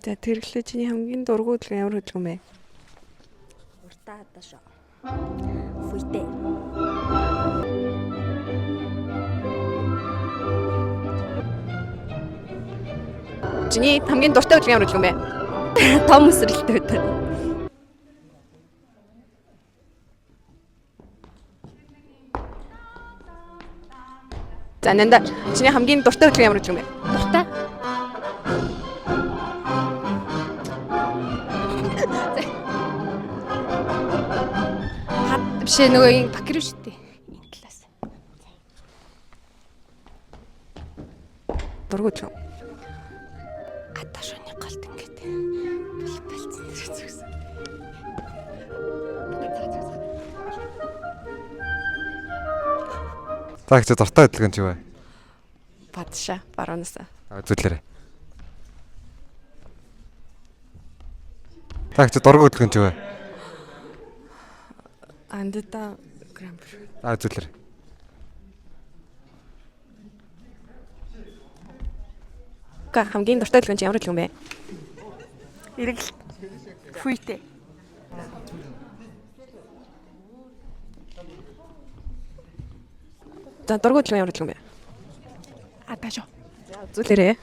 За тэрглээ чиний хамгийн дургуй хөдөлгөөн ямар хөдөлгөөн бэ? Уртаа хадашаа. Фүйтэй. Чиний хамгийн дуртай хөдөлгөөн ямар хөдөлгөөн бэ? Том өсрэлттэй байдаг. За нанда чиний хамгийн дуртай хөдөлгөөн ямар хөдөлгөөн бэ? Дуртай. Биш нөгөө ин бакер шүү дээ. Энэ талаас. Дургуй хөдөлгөөн. Хадашааны галт ингээд балцсан дэр зүгсэн. Та их дуртай хөдөлгөөн чи вэ? Падшаа баруунасаа. Үзүүлээрэй. Та их дургуй хөдөлгөөн чи вэ? Андата грампер. Үзүүлээрэй. Хамгийн дуртай хөдөлгөөн чи ямар хөдөлгөөн бэ? Эргэлт. Фүйтэй. За дургуй хөдөлгөөн ямар хөдөлгөөн бэ? Хадашаа. За үзүүлээрэй.